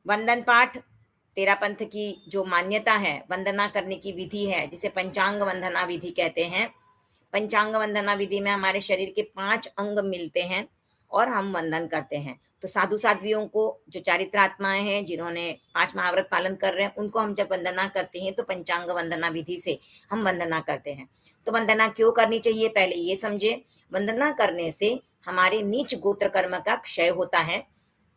वंदन पाठ तेरा पंथ की जो मान्यता है, वंदना करने की विधि है, जिसे पंचांग वंदना विधि कहते हैं। पंचांग वंदना विधि में हमारे शरीर के 5 अंग मिलते हैं और हम वंदन करते हैं। तो साधु साध्वियों को, जो चारित्रात्माएं हैं, जिन्होंने 5 महाव्रत पालन कर रहे हैं, उनको हम जब वंदना करते हैं तो पंचांग वंदना विधि से हम वंदना करते हैं। तो वंदना क्यों करनी चाहिए, पहले ये समझे। वंदना करने से हमारे नीच गोत्र कर्म का क्षय होता है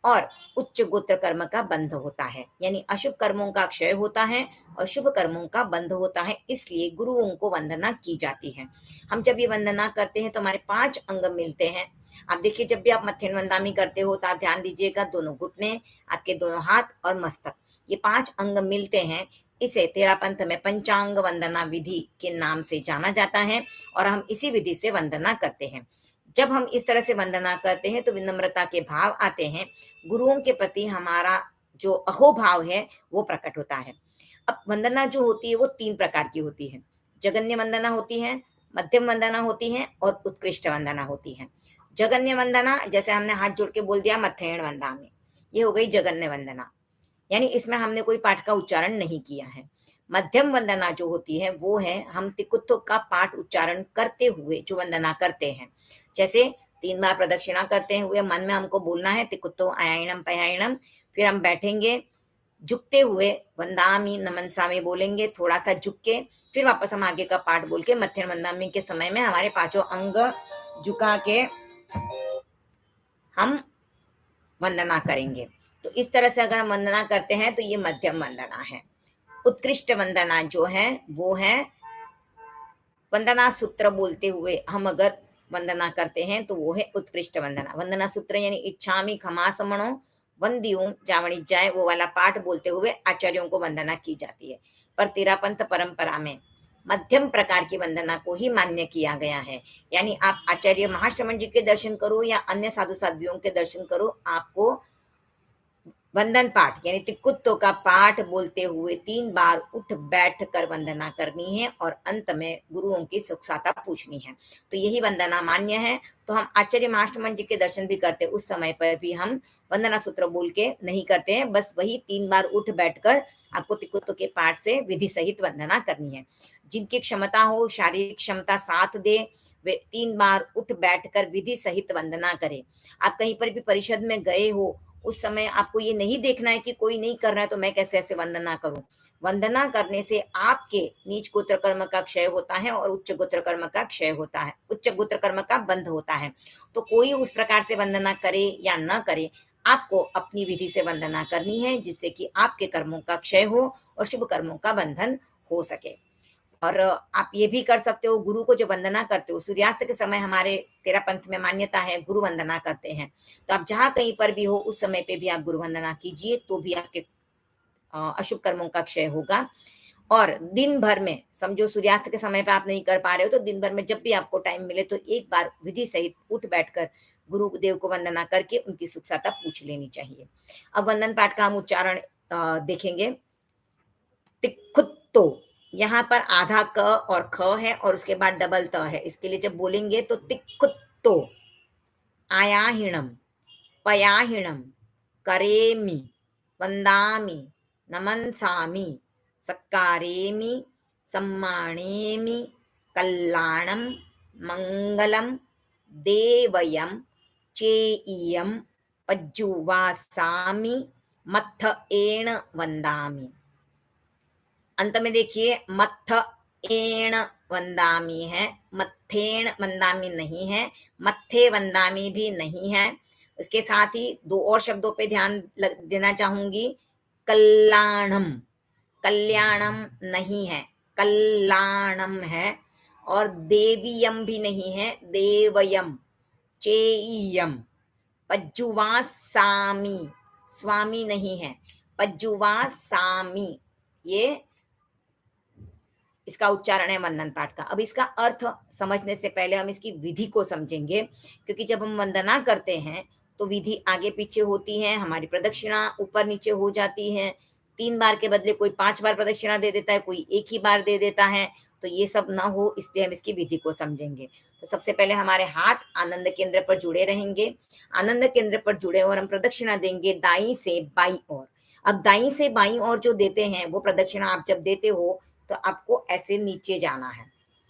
और उच्च गोत्र कर्म का बंध होता है, यानी अशुभ कर्मों का क्षय होता है और शुभ कर्मों का बंध होता है। इसलिए गुरुओं को वंदना की जाती है। हम जब ये वंदना करते हैं तो हमारे 5 अंग मिलते हैं। आप देखिए, जब भी आप मत्थेन वंदामी करते हो तो आप ध्यान दीजिएगा, दोनों घुटने, आपके दोनों हाथ और मस्तक, ये 5 अंग मिलते हैं। इसे तेरा पंथ में पंचांग वंदना विधि के नाम से जाना जाता है और हम इसी विधि से वंदना करते हैं। जब हम इस तरह से वंदना करते हैं तो विनम्रता के भाव आते हैं, गुरुओं के प्रति हमारा जो अहोभाव है वो प्रकट होता है। अब वंदना जो होती है वो 3 प्रकार की होती है। जगन्य वंदना होती है, मध्यम वंदना होती है और उत्कृष्ट वंदना होती है। जगन्य वंदना, जैसे हमने हाथ जोड़ के बोल दिया मथेण वंदामि, ये हो गई जगन्य वंदना, यानी इसमें हमने कोई पाठ का उच्चारण नहीं किया है। मध्यम वंदना जो होती है वो है हम तिकुत्तो का पाठ उच्चारण करते हुए जो वंदना करते हैं। जैसे 3 बार प्रदक्षिणा करते हुए मन में हमको बोलना है तिकुत्तो आयाणम पयायणम, फिर हम बैठेंगे झुकते हुए वंदामि नमनसामि बोलेंगे, थोड़ा सा झुक के, फिर वापस हम आगे का पाठ बोल के मध्यम वंदामि के समय में हमारे 5 अंग झुका के हम वंदना करेंगे। तो इस तरह से अगर हम वंदना करते हैं तो ये मध्यम वंदना है। उत्कृष्ट वंदना जो है वो है वंदना सूत्र बोलते हुए हम अगर वंदना करते हैं तो वो है उत्कृष्ट वंदना। वंदना सूत्र यानी इच्छामि खमा समणो वंदियूं जावणी जाए, वो वाला पाठ बोलते हुए आचार्यों को वंदना की जाती है। पर तेरापंथ परंपरा में मध्यम प्रकार की वंदना को ही मान्य किया गया है। यानी आप आचार्य महाश्रमण जी के दर्शन करो या अन्य साधु साध्वियों के दर्शन करो, आपको वंदन पाठ यानी तिकुत्तो का पाठ बोलते हुए 3 बार उठ बैठ कर वंदना करनी है और अंत में गुरुओं की सुखसाता पूछनी है। तो यही वंदना मान्य है। तो हम आचार्य महाश्रमण जी के दर्शन भी करते, उस समय पर भी हम वंदना सूत्र बोल के नहीं करते हैं, बस वही 3 बार उठ बैठ कर आपको तिकुत्तो के पाठ से विधि सहित वंदना करनी है। जिनकी क्षमता हो, शारीरिक क्षमता साथ दे, वे 3 बार उठ बैठ कर विधि सहित वंदना करें। आप कहीं पर भी परिषद में गए हो, उस समय आपको ये नहीं देखना है कि कोई नहीं कर रहा है तो मैं कैसे ऐसे वंदना करूं। वंदना करने से आपके नीच गोत्र कर्म का क्षय होता है और उच्च गोत्र कर्म का क्षय होता है, उच्च गोत्र कर्म का बंध होता है। तो कोई उस प्रकार से वंदना करे या न करे, आपको अपनी विधि से वंदना करनी है, जिससे कि आपके कर्मों का क्षय हो और शुभ कर्मों का बंधन हो सके। और आप ये भी कर सकते हो, गुरु को जब वंदना करते हो, सूर्यास्त के समय हमारे तेरा पंथ में मान्यता है गुरु वंदना करते हैं। तो आप जहाँ कहीं पर भी हो उस समय पे भी आप गुरु वंदना कीजिए, तो भी आपके अशुभ कर्मों का क्षय होगा। और दिन भर में समझो सूर्यास्त के समय पे आप नहीं कर पा रहे हो तो दिन भर में जब भी आपको टाइम मिले तो एक बार विधि सहित उठ बैठकर गुरुदेव को वंदना करके उनकी सुख साता पूछ लेनी चाहिए। अब वंदन पाठ का हम उच्चारण देखेंगे। तिक्खुत्तो, यहाँ पर आधा क और ख है और उसके बाद डबल त है। इसके लिए जब बोलेंगे तो तिक्खुत्तो, आयाहिणम, पयाहिणम, करेमि, वंदामि, नमनसामि, सत्कारेमि, सम्मानेमि, कल्याणम, मंगलम, देवयम, चेयम, पज्जुवासामि, मत्थ एण वंदामि। अंत में देखिए मत्थ एण वंदामी है, मत्थेण वंदामी नहीं है, मत्थे वंदामी भी नहीं है। उसके साथ ही 2 और शब्दों पे ध्यान देना चाहूंगी। कल्याणम, कल्याणम नहीं है, कल्याणम है। और देवीयम भी नहीं है, देवयम, चेयम। पज्जुवासामी, स्वामी नहीं है, पज्जुवासामी, ये इसका उच्चारण है वंदन पाठ का। अब इसका अर्थ समझने से पहले हम इसकी विधि को समझेंगे, क्योंकि जब हम वंदना करते हैं तो विधि आगे पीछे होती है, हमारी प्रदक्षिणा ऊपर नीचे हो जाती है। 3 बार के बदले कोई 5 बार प्रदक्षिणा दे देता है, कोई 1 ही बार दे देता है। तो ये सब ना हो, इसलिए हम इसकी विधि को समझेंगे। तो सबसे पहले हमारे हाथ आनंद केंद्र पर जुड़े रहेंगे। आनंद केंद्र पर जुड़े और हम प्रदक्षिणा देंगे दाई से बाई ओर। अब दाईं से बाईं ओर जो देते हैं वो प्रदक्षिणा आप जब देते हो तो आपको ऐसे नीचे जाना है।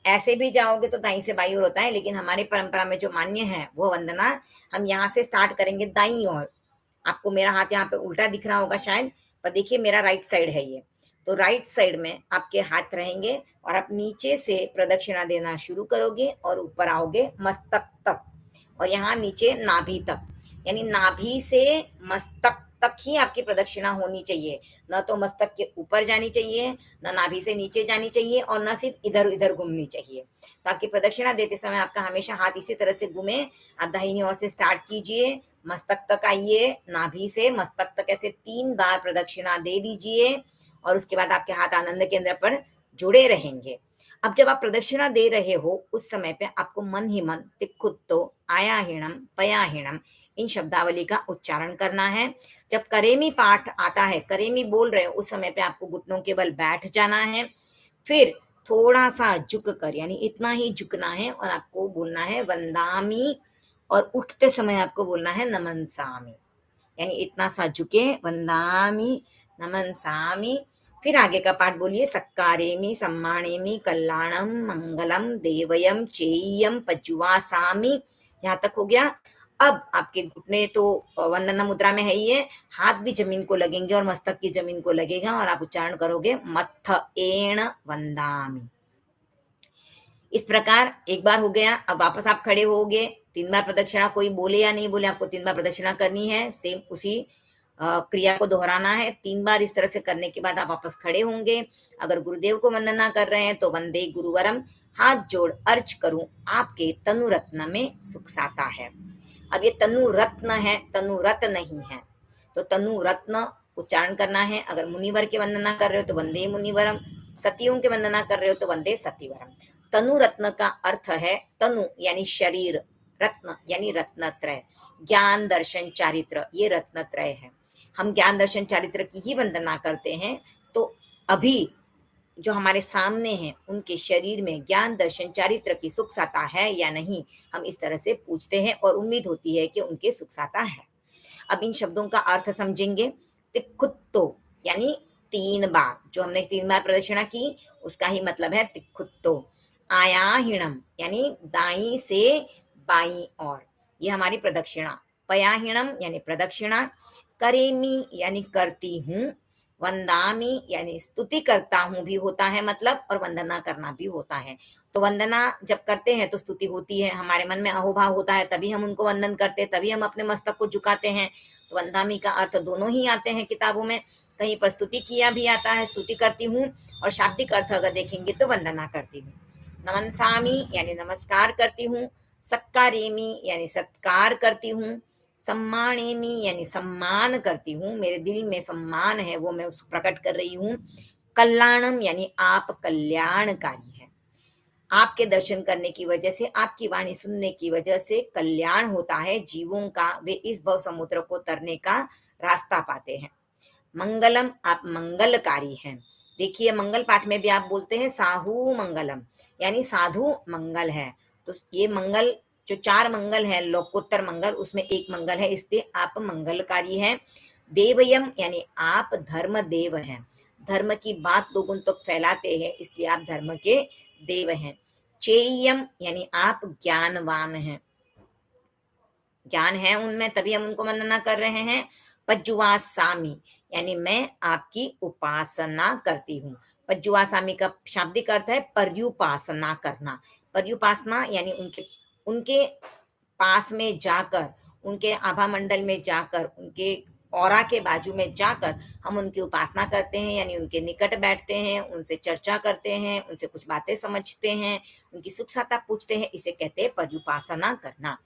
ऐसे भी जाओगे तो दाईं से बाईं ओर होता है, लेकिन हमारी परंपरा में जो मान्य है वो वंदना हम यहाँ से स्टार्ट करेंगे दाईं ओर। आपको मेरा हाथ यहाँ पे उल्टा दिख रहा होगा शायद, पर देखिए मेरा राइट साइड है ये। तो राइट साइड में आपके हाथ रहेंगे और आप नीचे से प्रदक्षिणा देना शुरू करोगे और ऊपर आओगे मस्तक तक, और यहाँ नीचे नाभि तक, यानी नाभि से मस्तक तक ही आपकी प्रदक्षिणा होनी चाहिए। न तो मस्तक के ऊपर जानी चाहिए, न नाभि से नीचे जानी चाहिए, और न सिर्फ इधर उधर घूमनी चाहिए। तो आपकी प्रदक्षिणा देते समय आपका हमेशा हाथ इसी तरह से घूमे। आप दाहिनी ओर से स्टार्ट कीजिए, मस्तक तक आइए, नाभि से मस्तक तक ऐसे 3 बार प्रदक्षिणा दे दीजिए, और उसके बाद आपके हाथ आनंद केंद्र पर जुड़े रहेंगे। अब जब आप प्रदक्षिणा दे रहे हो उस समय पे आपको मन ही मन तिक्खुत्तो, आयाहीणम, पयाहीणम इन शब्दावली का उच्चारण करना है। जब करेमी पाठ आता है, करेमी बोल रहे हो, उस समय पे आपको घुटनों के बल बैठ जाना है। फिर थोड़ा सा झुक कर, यानी इतना ही झुकना है, और आपको बोलना है वंदामी, और उठते समय आपको बोलना है नमनसामि, यानी इतना सा झुके, वंदामि, नमनसामि। फिर आगे का पाठ बोलिए, सत्कारेमि, सम्मानेमि, कल्याणम, मंगलम, देवयम, चेयम, पज्जुवासामि। यहाँ तक हो गया। अब आपके घुटने तो वंदना मुद्रा में है ही है, हाथ भी जमीन को लगेंगे और मस्तक की जमीन को लगेगा, और आप उच्चारण करोगे मत्थ एण वंदामि। इस प्रकार एक बार हो गया। अब वापस आप खड़े होगे, 3 बार प्रदक्षिणा, कोई बोले या नहीं बोले, आपको 3 बार प्रदक्षिणा करनी है। सेम उसी क्रिया को दोहराना है 3 बार। इस तरह से करने के बाद आप वापस खड़े होंगे। अगर गुरुदेव को वंदना कर रहे हैं तो वंदे गुरुवरम, हाथ जोड़ अर्ज करूं आपके तनु रत्न में सुख साता है। अब ये तनु रत्न है, तनु रत्न नहीं है, तो तनु रत्न उच्चारण करना है। अगर मुनिवर के वंदना कर रहे हो तो वंदे मुनिवरम, सतियों के वंदना कर रहे हो तो वंदे सतीवरम। तनु रत्न का अर्थ है, तनु यानी शरीर, रत्न यानी रत्नत्रय, ज्ञान दर्शन चारित्र, ये रत्नत्रय है। हम ज्ञान दर्शन चारित्र की ही वंदना करते हैं। तो अभी जो हमारे सामने हैं उनके शरीर में ज्ञान दर्शन चारित्र की सुख साता है या नहीं, हम इस तरह से पूछते हैं, और उम्मीद होती है कि उनके सुख साता है। अब इन शब्दों का अर्थ समझेंगे। तिक्खुत्तो यानी 3 बार, जो हमने 3 बार प्रदक्षिणा की उसका ही मतलब है तिक्खुत्तो। आयाहिणम यानी दाई से बाई ओर, ये हमारी प्रदक्षिणा। पयाहिणम यानी प्रदक्षिणा। करेमी यानी करती हूँ। वंदामी यानी स्तुति करता हूँ भी होता है मतलब, और वंदना करना भी होता है। तो वंदना जब करते हैं तो स्तुति होती है, हमारे मन में अहोभाव होता है, तभी हम उनको वंदन करते हैं, तभी हम अपने मस्तक को झुकाते हैं। तो वंदामी का अर्थ दोनों ही आते हैं किताबों में, कहीं पर स्तुति किया भी आता है, स्तुति करती हूँ, और शाब्दिक अर्थ अगर देखेंगे तो वंदना करती हूँ। नमनसामी यानी नमस्कार करती हूँ। सक्कारेमी यानी सत्कार करती हूँ। सम्मानेमी यानी सम्मान करती हूँ, मेरे दिल में सम्मान है वो मैं उस प्रकट कर रही हूँ। कल्याणम यानी आप कल्याणकारी हैं, आपके दर्शन करने की वजह से, आपकी वाणी सुनने की वजह से कल्याण होता है जीवों का, वे इस भव समुद्र को तरने का रास्ता पाते हैं। मंगलम आप मंगलकारी हैं। देखिए मंगल पाठ में भी आप बोलते हैं साहू मंगलम, यानी साधु मंगल है। तो ये मंगल जो 4 मंगल है, लोकोत्तर मंगल, उसमें एक मंगल है, इसलिए आप मंगलकारी हैं। देवयम यानी आप धर्म देव हैं, धर्म की बात लोगों तक फैलाते हैं, इसलिए आप धर्म के देव हैं। चेयम यानी आप ज्ञानवान हैं, ज्ञान है उनमें तभी हम उनको वंदना कर रहे हैं। पज्जुवासामी यानी मैं आपकी उपासना करती हूँ। पज्जुवासामी का शाब्दिक अर्थ है पर्युपासना करना। पर्युपासना यानी उनके उनके पास में जाकर, उनके आभा मंडल में जाकर, उनके ऑरा के बाजू में जाकर हम उनकी उपासना करते हैं, यानी उनके निकट बैठते हैं, उनसे चर्चा करते हैं, उनसे कुछ बातें समझते हैं, उनकी सुख साता पूछते हैं, इसे कहते हैं पर्युपासना करना।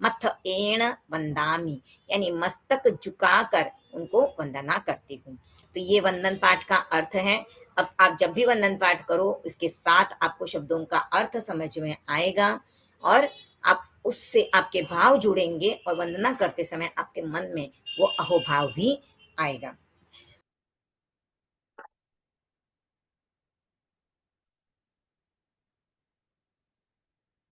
मथ एण वंदामी यानी मस्तक झुकाकर उनको वंदना करती हूँ। तो ये वंदन पाठ का अर्थ है। अब आप जब भी वंदन पाठ करो इसके साथ आपको शब्दों का अर्थ समझ में आएगा, और आप उससे आपके भाव जुड़ेंगे, और वंदना करते समय आपके मन में वो अहोभाव भी आएगा।